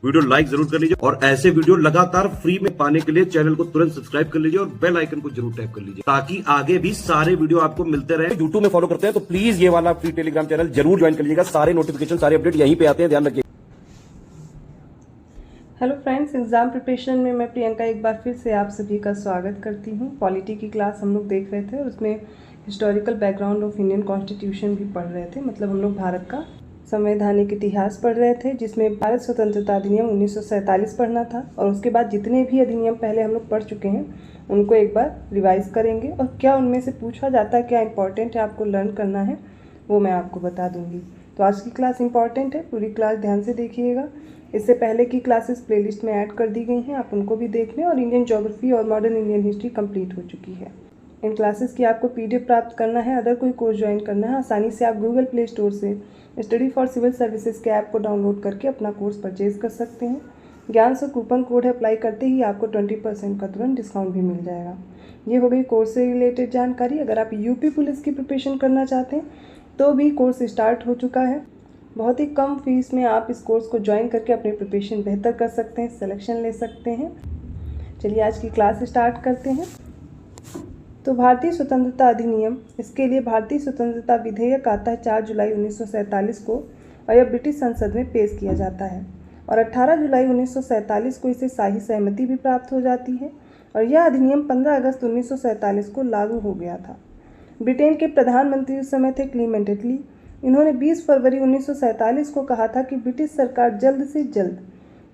Video like जरूर कर लीजिए और ऐसे वीडियो लगातार फ्री में पाने के लिए चैनल को तुरंत सब्सक्राइब कर लीजिए और बेल आइकन को जरूर टैप कर लीजिए ताकि आगे भी सारे वीडियो आपको मिलते रहे। यूट्यूब में फॉलो करते हैं तो प्लीज ये वाला फ्री टेलीग्राम चैनल जरूर ज्वाइन कर लीजिएगा। सारे नोटिफिकेशन सारे अपडेट यहीं पे आते हैं, ध्यान रखिए। हेलो फ्रेंड्स, एग्ज़ाम प्रिपरेशन में मैं प्रियंका एक बार फिर से आप सभी का स्वागत करती हूँ। पॉलिटी की क्लास हम लोग देख रहे थे और उसमें historical background of Indian constitution भी पढ़ रहे थे। मतलब हम लोग भारत का संवैधानिक इतिहास पढ़ रहे थे, जिसमें भारत स्वतंत्रता अधिनियम 1947 पढ़ना था और उसके बाद जितने भी अधिनियम पहले हम लोग पढ़ चुके हैं उनको एक बार रिवाइज करेंगे और क्या उनमें से पूछा जाता है, क्या इंपॉर्टेंट है आपको लर्न करना है, वो मैं आपको बता दूंगी। तो आज की क्लास इंपॉर्टेंट है, पूरी क्लास ध्यान से देखिएगा। इससे पहले की क्लासेस प्लेलिस्ट में ऐड कर दी गई हैं, आप उनको भी देख लें। और इंडियन ज्योग्राफी और मॉडर्न इंडियन हिस्ट्री कंप्लीट हो चुकी है। इन क्लासेस की आपको पीडीएफ प्राप्त करना है, अदर कोई कोर्स ज्वाइन करना है, आसानी से आप गूगल प्ले स्टोर से स्टडी फॉर सिविल सर्विसेज के ऐप को डाउनलोड करके अपना कोर्स परचेज कर सकते हैं। ज्ञान से कूपन कोड है, अप्लाई करते ही आपको 20% का तुरंत डिस्काउंट भी मिल जाएगा। ये हो गई कोर्स से रिलेटेड जानकारी। अगर आप यूपी पुलिस की प्रिपरेशन करना चाहते हैं तो भी कोर्स स्टार्ट हो चुका है। बहुत ही कम फीस में आप इस कोर्स को ज्वाइन करके अपनी प्रिपरेशन बेहतर कर सकते हैं, सिलेक्शन ले सकते हैं। चलिए आज की क्लास स्टार्ट करते हैं। तो भारतीय स्वतंत्रता अधिनियम, इसके लिए भारतीय स्वतंत्रता विधेयक आता है 4 जुलाई 1947 को और यह ब्रिटिश संसद में पेश किया जाता है और 18 जुलाई 1947 को इसे शाही सहमति भी प्राप्त हो जाती है और यह अधिनियम 15 अगस्त 1947 को लागू हो गया था। ब्रिटेन के प्रधानमंत्री उस समय थे क्लीमेंट एटली। इन्होंने 20 फरवरी 1947 को कहा था कि ब्रिटिश सरकार जल्द से जल्द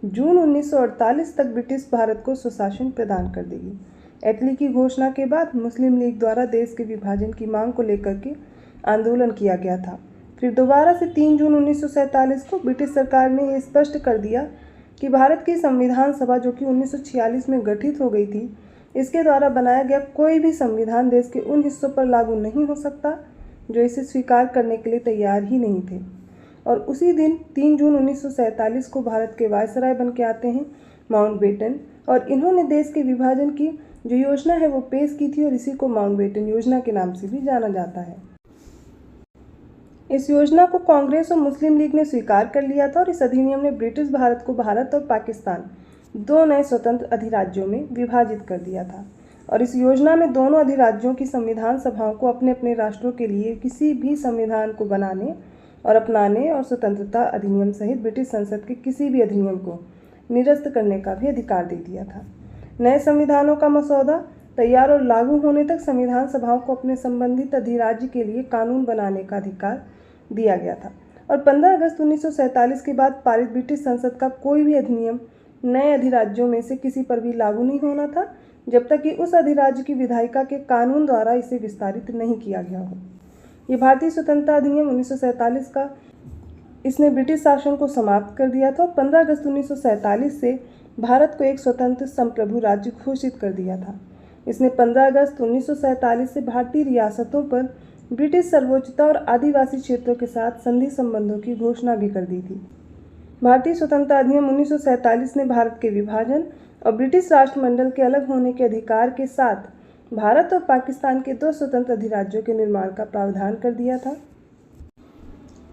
जून 1948 तक ब्रिटिश भारत को स्वशासन प्रदान कर देगी। एटली की घोषणा के बाद मुस्लिम लीग द्वारा देश के विभाजन की मांग को लेकर के आंदोलन किया गया था। फिर दोबारा से 3 जून 1947 को ब्रिटिश सरकार ने यह स्पष्ट कर दिया कि भारत की संविधान सभा, जो कि 1946 में गठित हो गई थी, इसके द्वारा बनाया गया कोई भी संविधान देश के उन हिस्सों पर लागू नहीं हो सकता जो इसे स्वीकार करने के लिए तैयार ही नहीं थे। और उसी दिन 3 जून 1947 को भारत के वायसराय बन के आते हैं माउंटबेटन और इन्होंने देश के विभाजन की जो योजना है वो पेश की थी और इसी को माउंटबेटन योजना के नाम से भी जाना जाता है। इस योजना को कांग्रेस और मुस्लिम लीग ने स्वीकार कर लिया था और इस अधिनियम ने ब्रिटिश भारत को भारत और पाकिस्तान 2 नए स्वतंत्र अधिराज्यों में विभाजित कर दिया था और इस योजना में दोनों अधिराज्यों की संविधान सभाओं को अपने अपने राष्ट्रों के लिए किसी भी संविधान को बनाने और अपनाने और स्वतंत्रता अधिनियम सहित ब्रिटिश संसद के किसी भी अधिनियम को निरस्त करने का भी अधिकार दे दिया था। नए संविधानों का मसौदा तैयार और लागू होने तक संविधान सभाओं को अपने संबंधित अधिराज्य के लिए कानून बनाने का अधिकार दिया गया था और 15 अगस्त 1947 के बाद पारित ब्रिटिश संसद का कोई भी अधिनियम नए अधिराज्यों में से किसी पर भी लागू नहीं होना था जब तक कि उस अधिराज्य की विधायिका के कानून द्वारा इसे विस्तारित नहीं किया गया हो। ये भारतीय स्वतंत्रता अधिनियम 1947 का इसने ब्रिटिश शासन को समाप्त कर दिया था और 15 अगस्त 1947 से भारत को एक स्वतंत्र संप्रभु राज्य घोषित कर दिया था। इसने 15 अगस्त 1947 से भारतीय रियासतों पर ब्रिटिश सर्वोच्चता और आदिवासी क्षेत्रों के साथ संधि संबंधों की घोषणा भी कर दी थी। भारतीय स्वतंत्रता अधिनियम 1947 ने भारत के विभाजन और ब्रिटिश राष्ट्रमंडल के अलग होने के अधिकार के साथ भारत और पाकिस्तान के 2 स्वतंत्र अधिराज्यों के निर्माण का प्रावधान कर दिया था।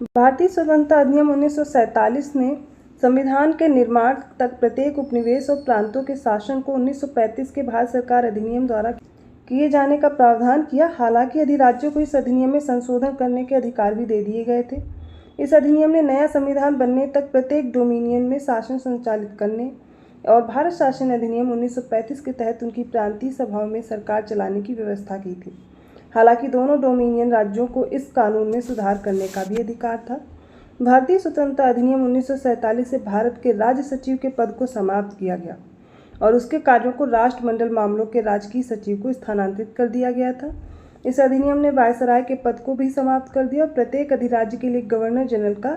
भारतीय स्वतंत्रता अधिनियम 1947 ने संविधान के निर्माण तक प्रत्येक उपनिवेश और प्रांतों के शासन को 1935 के भारत सरकार अधिनियम द्वारा किए जाने का प्रावधान किया। हालांकि अधिराज्यों को इस अधिनियम में संशोधन करने के अधिकार भी दे दिए गए थे। इस अधिनियम ने नया संविधान बनने तक प्रत्येक डोमिनियन में शासन संचालित करने और भारत शासन अधिनियम 1935 के तहत उनकी प्रांतीय सभाओं में सरकार चलाने की व्यवस्था की थी। हालांकि दोनों डोमिनियन राज्यों को इस कानून में सुधार करने का भी अधिकार था। भारतीय स्वतंत्रता अधिनियम 1947 से भारत के राज्य सचिव के पद को समाप्त किया गया और उसके कार्यों को राष्ट्रमंडल मामलों के राजकीय सचिव को स्थानांतरित कर दिया गया था। इस अधिनियम ने वायसराय के पद को भी समाप्त कर दिया और प्रत्येक अधिराज्य के लिए गवर्नर जनरल का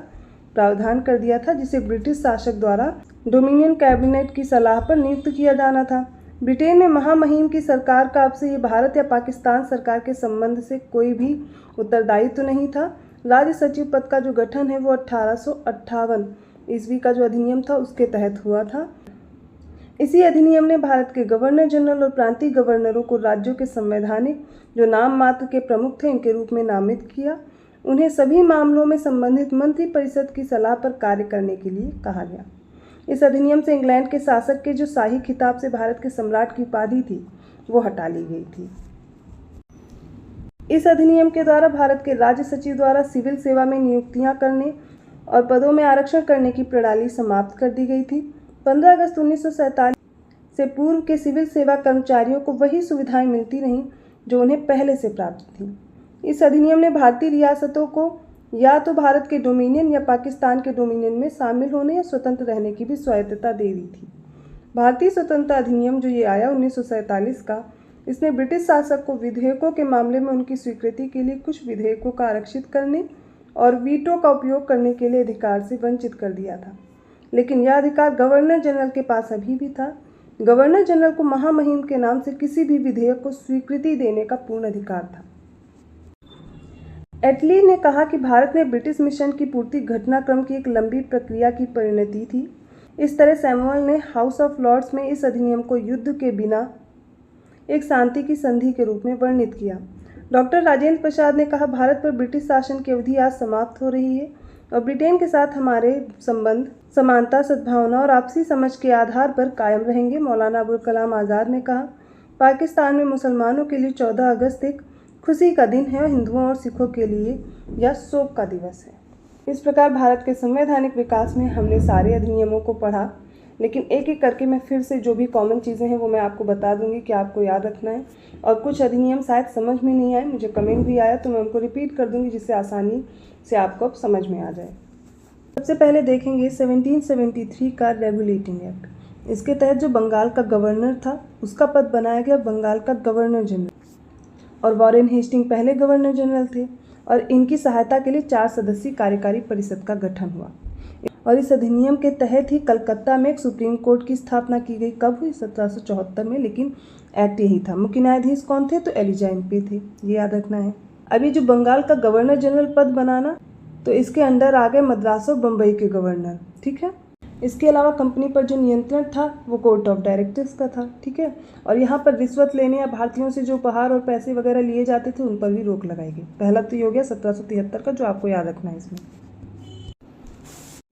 प्रावधान कर दिया था, जिसे ब्रिटिश शासक द्वारा डोमिनियन कैबिनेट की सलाह पर नियुक्त किया जाना था। ब्रिटेन में महामहिम की सरकार का अब से ये भारत या पाकिस्तान सरकार के संबंध से कोई भी उत्तरदायित्व नहीं था। राज्य सचिव पद का जो गठन है वो 1858 ईस्वी का जो अधिनियम था उसके तहत हुआ था। इसी अधिनियम ने भारत के गवर्नर जनरल और प्रांतीय गवर्नरों को राज्यों के संवैधानिक जो नाम मात्र के प्रमुख थे इनके रूप में नामित किया। उन्हें सभी मामलों में संबंधित मंत्रिपरिषद की सलाह पर कार्य करने के लिए कहा गया। इस अधिनियम से इंग्लैंड के शासक के जो शाही खिताब से भारत के सम्राट की उपाधि थी वो हटा ली गई थी। इस अधिनियम के द्वारा भारत के राज्य सचिव द्वारा सिविल सेवा में नियुक्तियां करने और पदों में आरक्षण करने की प्रणाली समाप्त कर दी गई थी। 15 अगस्त 1947 से पूर्व के सिविल सेवा कर्मचारियों को वही सुविधाएं मिलती रहीं जो उन्हें पहले से प्राप्त थीं। इस अधिनियम ने भारतीय रियासतों को या तो भारत के डोमिनियन या पाकिस्तान के डोमिनियन में शामिल होने या स्वतंत्र रहने की भी स्वायत्तता दे दी थी। भारतीय स्वतंत्रता अधिनियम जो ये आया 1947 का, इसने ब्रिटिश शासक को विधेयकों के मामले में उनकी स्वीकृति के लिए कुछ विधेयकों का आरक्षित करने और वीटो का उपयोग करने के लिए अधिकार से वंचित कर दिया था। लेकिन यह अधिकार गवर्नर जनरल के पास अभी भी था। गवर्नर जनरल को महामहिम के नाम से किसी भी विधेयक को स्वीकृति देने का पूर्ण अधिकार था। एटली ने कहा कि भारत में ब्रिटिश मिशन की पूर्ति घटनाक्रम की एक लंबी प्रक्रिया की परिणति थी। इस तरह सैमुअल ने हाउस ऑफ लॉर्ड्स में इस अधिनियम को युद्ध के बिना एक शांति की संधि के रूप में वर्णित किया। डॉक्टर राजेंद्र प्रसाद ने कहा, भारत पर ब्रिटिश शासन की अवधि आज समाप्त हो रही है और ब्रिटेन के साथ हमारे संबंध समानता, सद्भावना और आपसी समझ के आधार पर कायम रहेंगे। मौलाना अबुल कलाम आज़ाद ने कहा, पाकिस्तान में मुसलमानों के लिए 14 अगस्त एक खुशी का दिन है और हिंदुओं और सिखों के लिए यह शोक का दिवस है। इस प्रकार भारत के संवैधानिक विकास में हमने सारे अधिनियमों को पढ़ा, लेकिन एक एक करके मैं फिर से जो भी कॉमन चीज़ें हैं वो मैं आपको बता दूंगी कि आपको याद रखना है। और कुछ अधिनियम शायद समझ में नहीं आए, मुझे कमेंट भी आया तो मैं उनको रिपीट कर दूंगी जिससे आसानी से आपको अब समझ में आ जाए। सबसे पहले देखेंगे 1773 का रेगुलेटिंग एक्ट। इसके तहत जो बंगाल का गवर्नर था उसका पद बनाया गया बंगाल का गवर्नर जनरल, और वॉरेन हेस्टिंग पहले गवर्नर जनरल थे और इनकी सहायता के लिए 4 सदस्यीय कार्यकारी परिषद का गठन हुआ। और इस अधिनियम के तहत ही कलकत्ता में एक सुप्रीम कोर्ट की स्थापना की गई। कब हुई? 1774 में, लेकिन एक्ट यही था। मुख्य न्यायाधीश कौन थे? तो एलिजा एमपी थे, ये याद रखना है। अभी जो बंगाल का गवर्नर जनरल पद बनाना, तो इसके अंडर आ गए मद्रास और बम्बई के गवर्नर, ठीक है। इसके अलावा कंपनी पर जो नियंत्रण था वो कोर्ट ऑफ डायरेक्टर्स का था, ठीक है। और यहाँ पर रिश्वत लेने या भारतीयों से जो उपहार और पैसे वगैरह लिए जाते थे उन पर भी रोक लगाई गई। पहला तो ये हो गया 1773 का, जो आपको याद रखना है इसमें।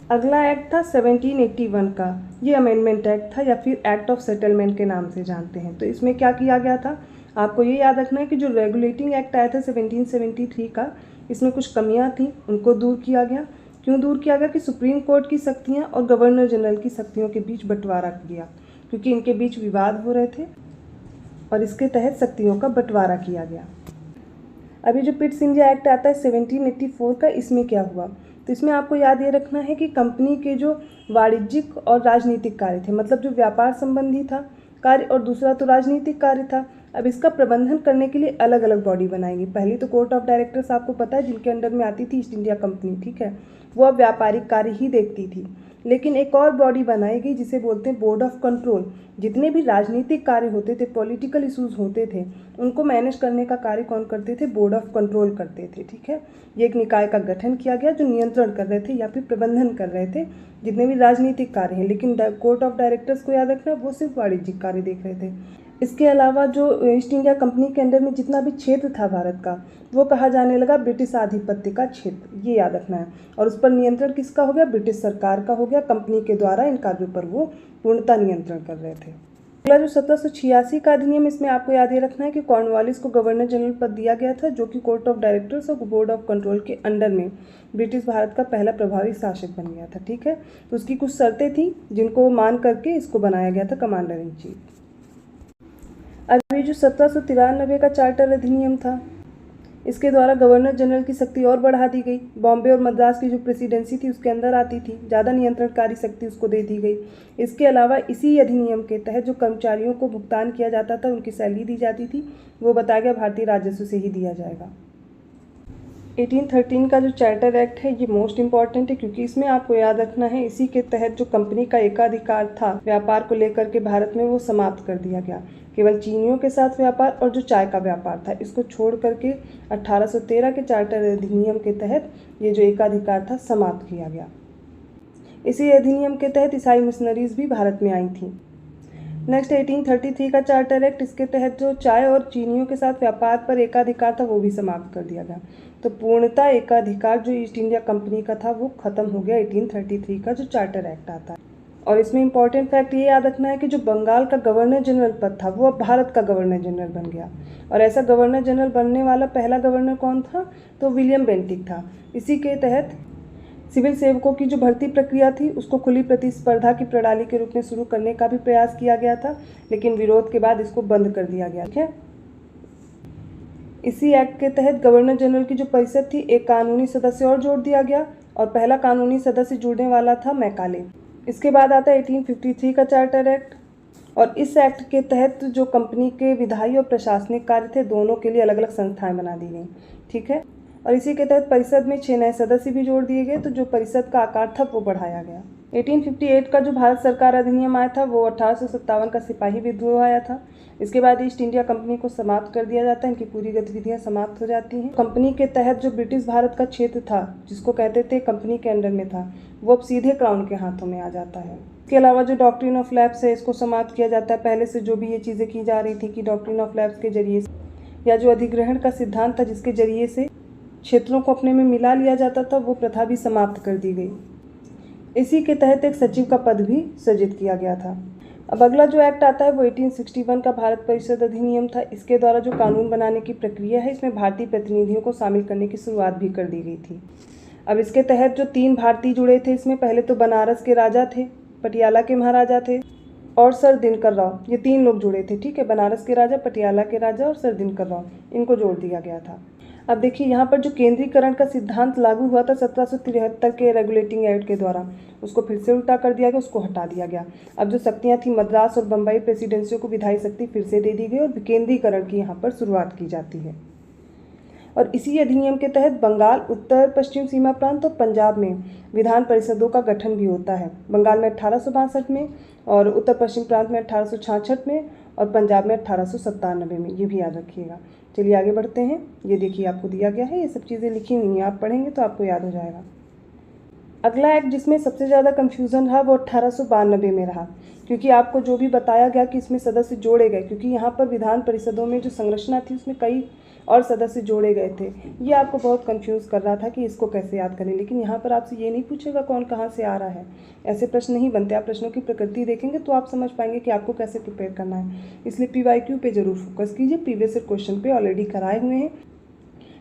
अगला एक्ट था 1781 का। ये अमेंडमेंट एक्ट था या फिर एक्ट ऑफ सेटलमेंट के नाम से जानते हैं। तो इसमें क्या किया गया था, आपको ये याद रखना है कि जो रेगुलेटिंग एक्ट आया था 1773 का, इसमें कुछ कमियां थी, उनको दूर किया गया। क्यों दूर किया गया? कि सुप्रीम कोर्ट की शक्तियां और गवर्नर जनरल की शक्तियों के बीच बंटवारा किया, क्योंकि इनके बीच विवाद हो रहे थे और इसके तहत शक्तियों का बंटवारा किया गया। अभी जो पिट्स इंडिया एक्ट आता है 1784 का, इसमें क्या हुआ? तो इसमें आपको याद ये रखना है कि कंपनी के जो वाणिज्यिक और राजनीतिक कार्य थे, मतलब जो व्यापार संबंधी था कार्य और दूसरा तो राजनीतिक कार्य था, अब इसका प्रबंधन करने के लिए अलग अलग बॉडी बनाएंगे। पहली तो कोर्ट ऑफ डायरेक्टर्स आपको पता है, जिनके अंडर में आती थी ईस्ट इंडिया कंपनी, ठीक है, वो अब व्यापारिक कार्य ही देखती थी। लेकिन एक और बॉडी बनाई गई जिसे बोलते हैं बोर्ड ऑफ कंट्रोल। जितने भी राजनीतिक कार्य होते थे, पॉलिटिकल इश्यूज होते थे, उनको मैनेज करने का कार्य कौन करते थे? बोर्ड ऑफ कंट्रोल करते थे, ठीक है। ये एक निकाय का गठन किया गया जो नियंत्रण कर रहे थे या फिर प्रबंधन कर रहे थे जितने भी राजनीतिक कार्य हैं। लेकिन कोर्ट ऑफ डायरेक्टर्स को याद रखना, वो सिर्फ वाणिज्यिक कार्य देख रहे थे। इसके अलावा जो ईस्ट इंडिया कंपनी के अंडर में जितना भी क्षेत्र था भारत का, वो कहा जाने लगा ब्रिटिश आधिपत्य का क्षेत्र, ये याद रखना है। और उस पर नियंत्रण किसका हो गया? ब्रिटिश सरकार का हो गया। कंपनी के द्वारा इन कार्यों पर वो पूर्णतः नियंत्रण कर रहे थे। अगला जो 1786 का अधिनियम, इसमें आपको याद ये रखना है कि कॉर्नवालिस को गवर्नर जनरल पद दिया गया था, जो कि कोर्ट ऑफ डायरेक्टर्स और बोर्ड ऑफ कंट्रोल के अंडर में ब्रिटिश भारत का पहला प्रभावी शासक बन गया था, ठीक है। तो उसकी कुछ शर्तें थी जिनको मान करके इसको बनाया गया था कमांडर इन चीफ। अभी जो 1793 का चार्टर अधिनियम था, इसके द्वारा गवर्नर जनरल की शक्ति और बढ़ा दी गई। बॉम्बे और मद्रास की जो प्रेसिडेंसी थी उसके अंदर आती थी, ज़्यादा नियंत्रणकारी शक्ति उसको दे दी गई। इसके अलावा इसी अधिनियम के तहत जो कर्मचारियों को भुगतान किया जाता था, उनकी सैलरी दी जाती थी, वो बताया गया भारतीय राजस्व से ही दिया जाएगा। 1813 का जो चार्टर एक्ट है, ये मोस्ट इंपॉर्टेंट है, क्योंकि इसमें आपको याद रखना है इसी के तहत जो कंपनी का एकाधिकार था व्यापार को लेकर के भारत में, वो समाप्त कर दिया गया। केवल चीनियों के साथ व्यापार और जो चाय का व्यापार था, इसको छोड़ करके 1813 के चार्टर अधिनियम के तहत ये जो एकाधिकार था समाप्त किया गया। इसी अधिनियम के तहत ईसाई मिशनरीज भी भारत में आई थी। नेक्स्ट 1833 का चार्टर एक्ट, इसके तहत जो चाय और चीनियों के साथ व्यापार पर एकाधिकार था वो भी समाप्त कर दिया गया। तो पूर्णतः एकाधिकार जो ईस्ट इंडिया कंपनी का था वो खत्म हो गया 1833 का जो चार्टर एक्ट आता है। और इसमें इम्पॉर्टेंट फैक्ट ये याद रखना है कि जो बंगाल का गवर्नर जनरल पद था वो अब भारत का गवर्नर जनरल बन गया। और ऐसा गवर्नर जनरल बनने वाला पहला गवर्नर कौन था, तो विलियम बेंटिक था। इसी के तहत सिविल सेवकों की जो भर्ती प्रक्रिया थी उसको खुली प्रतिस्पर्धा की प्रणाली के रूप में शुरू करने का भी प्रयास किया गया था, लेकिन विरोध के बाद इसको बंद कर दिया गया। ठीक है, इसी एक्ट के तहत गवर्नर जनरल की जो परिषद थी एक कानूनी सदस्य और जोड़ दिया गया और पहला कानूनी सदस्य जुड़ने वाला था मैकाले। इसके बाद आता है 1853 का चार्टर एक्ट, और इस एक्ट के तहत जो कंपनी के विधायी और प्रशासनिक कार्य थे दोनों के लिए अलग अलग संस्थाएं बना दी गई। ठीक है, और इसी के तहत परिषद में 6 नए सदस्य भी जोड़ दिए गए, तो जो परिषद का आकार था वो बढ़ाया गया। 1858 का जो भारत सरकार अधिनियम आया था वो 1857 का सिपाही विद्रोह आया था। इसके बाद ईस्ट इंडिया कंपनी को समाप्त कर दिया जाता है, इनकी पूरी गतिविधियां समाप्त हो जाती हैं। कंपनी के तहत जो ब्रिटिश भारत का क्षेत्र था जिसको कहते थे कंपनी के अंडर में था, वो अब सीधे क्राउन के हाथों में आ जाता है। इसके अलावा जो डॉक्ट्रिन ऑफ लैप्स है इसको समाप्त किया जाता है। पहले से जो भी ये चीज़ें की जा रही थी कि डॉक्ट्रिन ऑफ लैप्स के जरिए या जो अधिग्रहण का सिद्धांत था जिसके जरिए से क्षेत्रों को अपने में मिला लिया जाता था, वो प्रथा भी समाप्त कर दी गई। इसी के तहत एक सचिव का पद भी सृजित किया गया था। अब अगला जो एक्ट आता है वो 1861 का भारत परिषद अधिनियम था। इसके द्वारा जो कानून बनाने की प्रक्रिया है इसमें भारतीय प्रतिनिधियों को शामिल करने की शुरुआत भी कर दी गई थी। अब इसके तहत जो 3 भारतीय जुड़े थे इसमें पहले तो बनारस के राजा थे, पटियाला के महाराजा थे और सर दिनकर राव, ये 3 लोग जुड़े थे। ठीक है, बनारस के राजा, पटियाला के राजा और सर दिनकर राव, इनको जोड़ दिया गया था। अब देखिए यहाँ पर जो केंद्रीकरण का सिद्धांत लागू हुआ था 1773 के रेगुलेटिंग एक्ट के द्वारा, उसको फिर से उल्टा कर दिया गया, उसको हटा दिया गया। अब जो शक्तियाँ थी मद्रास और बम्बई प्रेसिडेंसियों को विधायी शक्ति फिर से दे दी गई और विकेंद्रीकरण की यहाँ पर शुरुआत की जाती है। और इसी अधिनियम के तहत बंगाल, उत्तर पश्चिम सीमा प्रांत और पंजाब में विधान परिषदों का गठन भी होता है। बंगाल में 1862 में और उत्तर पश्चिम प्रांत में 1866 में और पंजाब में 1897 में, ये भी याद रखिएगा। चलिए आगे बढ़ते हैं। ये देखिए आपको दिया गया है, ये सब चीज़ें लिखी हुई हैं, आप पढ़ेंगे तो आपको याद हो जाएगा। अगला एक्ट जिसमें सबसे ज़्यादा कन्फ्यूज़न रहा वो 1892 में रहा, क्योंकि आपको जो भी बताया गया कि इसमें सदस्य जोड़े गए, क्योंकि यहाँ पर विधान परिषदों में जो संरचना थी उसमें कई और सदस्य जोड़े गए थे। ये आपको बहुत कंफ्यूज कर रहा था कि इसको कैसे याद करें, लेकिन यहाँ पर आपसे ये नहीं पूछेगा कौन कहाँ से आ रहा है, ऐसे प्रश्न नहीं बनते। आप प्रश्नों की प्रकृति देखेंगे तो आप समझ पाएंगे कि आपको कैसे प्रिपेयर करना है। इसलिए PYQ पे जरूर फोकस कीजिए। प्रीवियस ईयर क्वेश्चन पे ऑलरेडी कराए हुए हैं,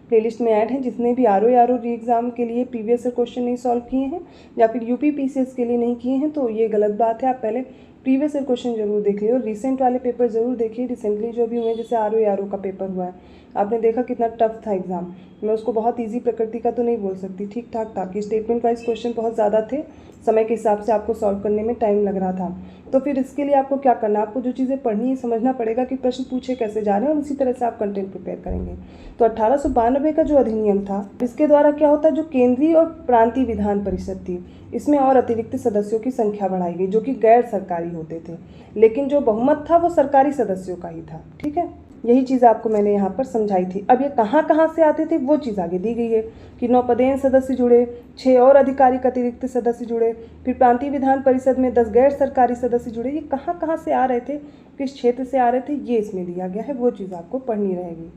प्लेलिस्ट में ऐड हैं। जिसने भी RO री एग्ज़ाम के लिए प्रीवियस ईयर क्वेश्चन नहीं सॉल्व किए हैं या फिर UP PCS के लिए नहीं किए हैं तो ये गलत बात है। आप पहले प्रीवियस ईयर क्वेश्चन जरूर देख लीजिए और रिसेंट वाले पेपर जरूर देखिए। रिसेंटली जो भी हुए, जैसे RO का पेपर हुआ है, आपने देखा कितना टफ था एग्जाम। मैं उसको बहुत इजी प्रकृति का तो नहीं बोल सकती, ठीक ठाक था कि स्टेटमेंट वाइज क्वेश्चन बहुत ज़्यादा थे, समय के हिसाब से आपको सॉल्व करने में टाइम लग रहा था। तो फिर इसके लिए आपको क्या करना है, आपको जो चीज़ें पढ़नी है समझना पड़ेगा कि प्रश्न पूछे कैसे जा रहे हैं और उसी तरह से आप कंटेंट प्रिपेयर करेंगे। तो 1892 का जो अधिनियम था, इसके द्वारा क्या होता है, जो केंद्रीय और प्रांतीय विधान परिषद थी इसमें और अतिरिक्त सदस्यों की संख्या बढ़ाई गई जो कि गैर सरकारी होते थे, लेकिन जो बहुमत था वो सरकारी सदस्यों का ही था। ठीक है, यही चीज़ आपको मैंने यहाँ पर समझाई थी। अब ये कहाँ कहाँ से आते थे वो चीज़ आगे दी गई है कि 9 पदेन सदस्य जुड़े, 6 और आधिकारिक अतिरिक्त सदस्य जुड़े, फिर प्रांतीय विधान परिषद में 10 गैर सरकारी सदस्य जुड़े। ये कहाँ कहाँ से आ रहे थे, किस क्षेत्र से आ रहे थे, ये इसमें दिया गया है, वो चीज़ आपको पढ़नी रहेगी।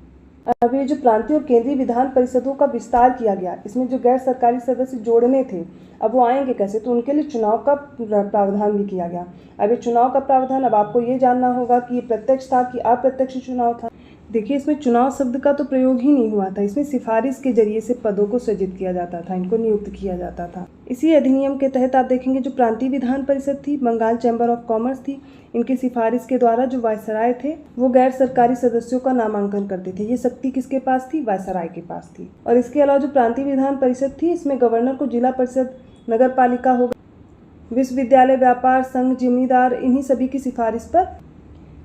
अब ये जो प्रांतीय और केंद्रीय विधान परिषदों का विस्तार किया गया, इसमें जो गैर सरकारी सदस्य जोड़ने थे अब वो आएंगे कैसे, तो उनके लिए चुनाव का प्रावधान भी किया गया। अब ये चुनाव का प्रावधान, अब आपको ये जानना होगा कि ये प्रत्यक्ष था कि अप्रत्यक्ष चुनाव था। देखिए इसमें चुनाव शब्द का तो प्रयोग ही नहीं हुआ था, इसमें सिफारिश के जरिए से पदों को सृजित किया जाता था, इनको नियुक्त किया जाता था। इसी अधिनियम के तहत आप देखेंगे जो प्रांतीय विधान परिषद थी, बंगाल चैम्बर ऑफ कॉमर्स थी, इनकी सिफारिश के द्वारा जो वायसराय थे वो गैर सरकारी सदस्यों का नामांकन करते थे। ये शक्ति किसके पास थी, वायसराय के पास थी। और इसके अलावा जो प्रांतीय विधान परिषद थी इसमें गवर्नर को जिला परिषद, नगर पालिका हो, विश्वविद्यालय, व्यापार संघ, जिम्मेदार, इन्हीं सभी की सिफारिश पर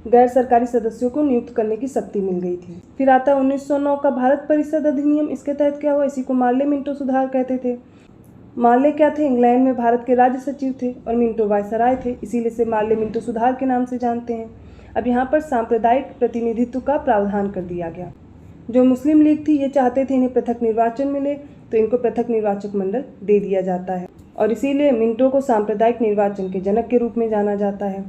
गैर सरकारी सदस्यों को नियुक्त करने की शक्ति मिल गई थी। फिर आता है 1909 का भारत परिषद अधिनियम। इसके तहत क्या हुआ, इसी को मार्ले मिंटो सुधार कहते थे। मार्ले क्या थे, इंग्लैंड में भारत के राज्य सचिव थे और मिंटो वायसराय थे, इसीलिए से मार्ले मिंटो सुधार के नाम से जानते हैं। अब यहाँ पर सांप्रदायिक प्रतिनिधित्व का प्रावधान कर दिया गया। जो मुस्लिम लीग थी ये चाहते थे इन्हें पृथक निर्वाचन मिले, तो इनको पृथक निर्वाचक मंडल दे दिया जाता है और इसीलिए मिंटो को सांप्रदायिक निर्वाचन के जनक के रूप में जाना जाता है।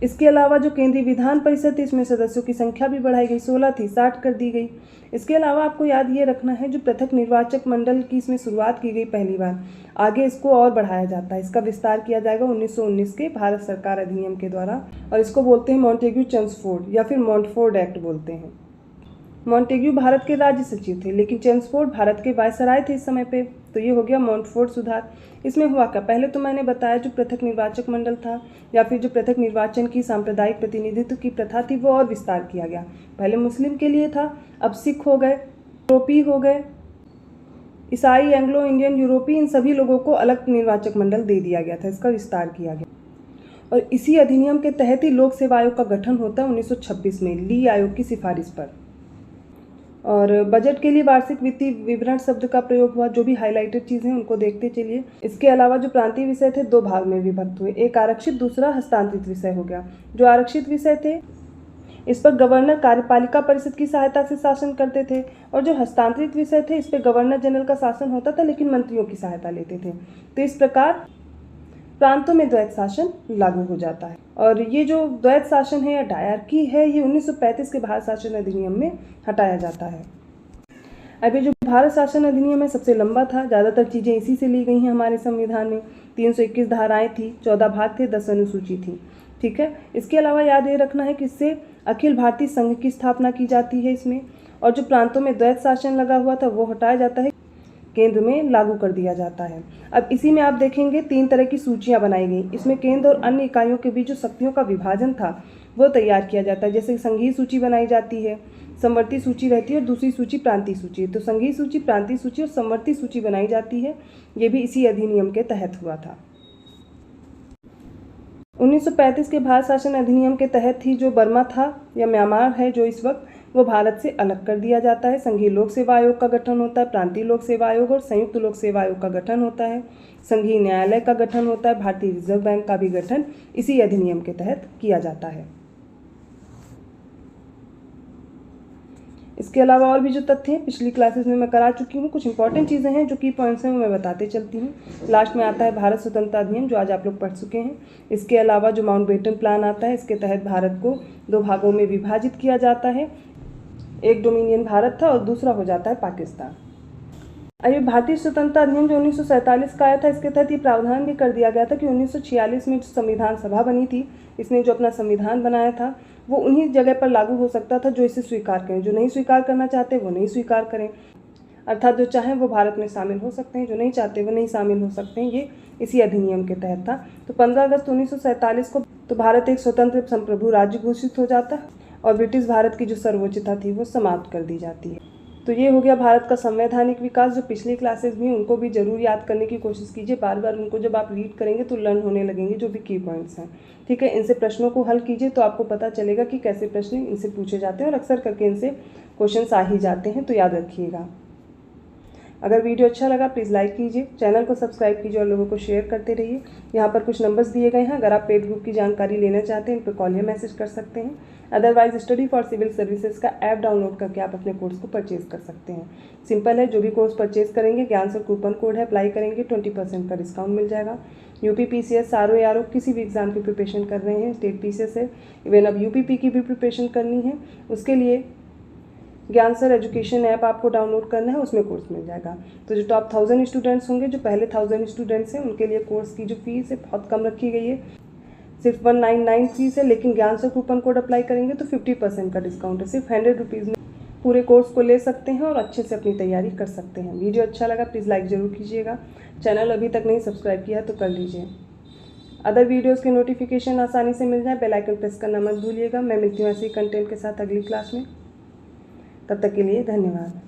इसके अलावा जो केंद्रीय विधान परिषद थी, इसमें सदस्यों की संख्या भी बढ़ाई गई, 16 थी 60 कर दी गई। इसके अलावा आपको याद ये रखना है, जो पृथक निर्वाचक मंडल की इसमें शुरुआत की गई पहली बार, आगे इसको और बढ़ाया जाता है। इसका विस्तार किया जाएगा 1919 के भारत सरकार अधिनियम के द्वारा, और इसको बोलते हैं मॉन्टेग्यू चेम्सफोर्ड या फिर मॉन्टफोर्ड एक्ट बोलते हैं। मॉन्टेग्यू भारत के राज्य सचिव थे, लेकिन चेम्सफोर्ड भारत के वायसराय थे इस समय पे, तो ये हो गया मॉन्टफोर्ड सुधार। इसमें हुआ क्या, पहले तो मैंने बताया जो पृथक निर्वाचक मंडल था या फिर जो पृथक निर्वाचन की सांप्रदायिक प्रतिनिधित्व की प्रथा थी, वो और विस्तार किया गया। पहले मुस्लिम के लिए था, अब सिख हो गए, यूरोपी हो गए, ईसाई, एंग्लो इंडियन, यूरोपी, इन सभी लोगों को अलग निर्वाचक मंडल दे दिया गया था, इसका विस्तार किया गया। और इसी अधिनियम के तहत ही लोक सेवा आयोग का गठन होता है 1926 में, ली आयोग की सिफारिश पर। और बजट के लिए वार्षिक वित्तीय विवरण शब्द का प्रयोग हुआ। जो भी हाईलाइटेड चीज़ें हैं उनको देखते चलिए। इसके अलावा जो प्रांतीय विषय थे, 2 भाग में विभक्त हुए, एक आरक्षित, दूसरा हस्तांतरित विषय हो गया। जो आरक्षित विषय थे, इस पर गवर्नर कार्यपालिका परिषद की सहायता से शासन करते थे, और जो हस्तांतरित विषय थे, इस पर गवर्नर जनरल का शासन होता था, लेकिन मंत्रियों की सहायता लेते थे। तो इस प्रकार प्रांतों में द्वैत शासन लागू हो जाता है। और ये जो द्वैत शासन है या डायरकी है, ये 1935 के भारत शासन अधिनियम में हटाया जाता है। अब ये जो भारत शासन अधिनियम है सबसे लंबा था, ज़्यादातर चीज़ें इसी से ली गई हैं हमारे संविधान में। 321 धाराएं थी, 14 भाग थे, 10 अनुसूची थी। ठीक है। इसके अलावा याद ये रखना है कि इससे अखिल भारतीय संघ की स्थापना की जाती है इसमें, और जो प्रांतों में द्वैत शासन लगा हुआ था वो हटाया जाता है, केंद्र में लागू कर दिया जाता है। अब इसी में आप देखेंगे 3 तरह की सूचियां बनाई गई। इसमें केंद्र और अन्य इकाइयों के बीच जो शक्तियों का विभाजन था वो तैयार किया जाता है। जैसे संघीय सूची बनाई जाती है, समवर्ती सूची रहती है, और दूसरी सूची प्रांतीय सूची। तो संघीय सूची, प्रांतीय सूची और समवर्ती सूची बनाई जाती है। ये भी इसी अधिनियम के तहत हुआ था। 1935 के भारत शासन अधिनियम के तहत ही जो बर्मा था या म्यांमार है जो इस वक्त, वो भारत से अलग कर दिया जाता है। संघीय लोक सेवा आयोग का गठन होता है, प्रांतीय लोक सेवा आयोग और संयुक्त लोक सेवा आयोग का गठन होता है, संघीय न्यायालय का गठन होता है, भारतीय रिजर्व बैंक का भी गठन इसी अधिनियम के तहत किया जाता है। इसके अलावा और भी जो तथ्य हैं पिछली क्लासेस में मैं करा चुकी हूँ। कुछ इंपॉर्टेंट चीज़ें हैं जो की पॉइंट्स हैं वो मैं बताते चलती हूँ। लास्ट में आता है भारत स्वतंत्रता अधिनियम, जो आज आप लोग पढ़ चुके हैं। इसके अलावा जो माउंटबेटन प्लान आता है, इसके तहत भारत को 2 भागों में विभाजित किया जाता है। एक डोमिनियन भारत था और दूसरा हो जाता है पाकिस्तान। अभी भारतीय स्वतंत्रता अधिनियम जो 1947 का आया था, इसके तहत ये प्रावधान भी कर दिया गया था कि 1946 में जो संविधान सभा बनी थी, इसने जो अपना संविधान बनाया था वो उन्हीं जगह पर लागू हो सकता था जो इसे स्वीकार करें। जो नहीं स्वीकार करना चाहते वो नहीं स्वीकार करें, अर्थात जो चाहें वो भारत में शामिल हो सकते हैं, जो नहीं चाहते वो नहीं शामिल हो सकते हैं। ये इसी अधिनियम के तहत था। तो 15 अगस्त 1947 को तो भारत एक स्वतंत्र संप्रभु राज्य घोषित हो जाता है और ब्रिटिश भारत की जो सर्वोच्चता थी वो समाप्त कर दी जाती है। तो ये हो गया भारत का संवैधानिक विकास। जो पिछली क्लासेस भी उनको भी जरूर याद करने की कोशिश कीजिए। बार बार उनको जब आप रीड करेंगे तो लर्न होने लगेंगे जो भी की पॉइंट्स हैं। ठीक है, इनसे प्रश्नों को हल कीजिए तो आपको पता चलेगा कि कैसे प्रश्न इनसे पूछे जाते हैं, और अक्सर करके इनसे क्वेश्चन आ ही जाते हैं, तो याद रखिएगा। अगर वीडियो अच्छा लगा प्लीज़ लाइक कीजिए, चैनल को सब्सक्राइब कीजिए और लोगों को शेयर करते रहिए। यहाँ पर कुछ नंबर्स दिए गए हैं, अगर आप पेड ग्रुप की जानकारी लेना चाहते हैं इन पर कॉल या मैसेज कर सकते हैं। Otherwise study for civil services का ऐप डाउनलोड करके आप अपने कोर्स को परचेज कर सकते हैं। सिंपल है, जो भी कोर्स परचेज करेंगे ज्ञान सर कूपन कोड है, अप्लाई करेंगे 20% का डिस्काउंट मिल जाएगा। यूपी पीसीएस, आरओ एआरओ किसी भी एग्जाम की प्रिपरेशन कर रहे हैं, स्टेट पीसीएस है, इवन अब यूपीपी की भी प्रिपरेशन करनी है, उसके लिए ज्ञान सर एजुकेशन ऐप आपको डाउनलोड करना है, उसमें कोर्स मिल जाएगा। तो जो टॉप 1000 स्टूडेंट्स होंगे, जो पहले 1000 स्टूडेंट्स हैं, उनके लिए कोर्स की जो फीस है बहुत कम रखी गई है, सिर्फ 199 फीस है। लेकिन ज्ञान सर कूपन कोड अप्लाई करेंगे तो 50% का डिस्काउंट है। सिर्फ 100 रुपीज़ में पूरे कोर्स को ले सकते हैं और अच्छे से अपनी तैयारी कर सकते हैं। वीडियो अच्छा लगा प्लीज़ लाइक ज़रूर कीजिएगा। चैनल अभी तक नहीं सब्सक्राइब किया है तो कर लीजिए। अदर वीडियोस के नोटिफिकेशन आसानी से मिल जाए, बेल आइकन प्रेस करना मत भूलिएगा। मैं मिलती हूँ ऐसे ही कंटेंट के साथ अगली क्लास में। तब तक के लिए धन्यवाद।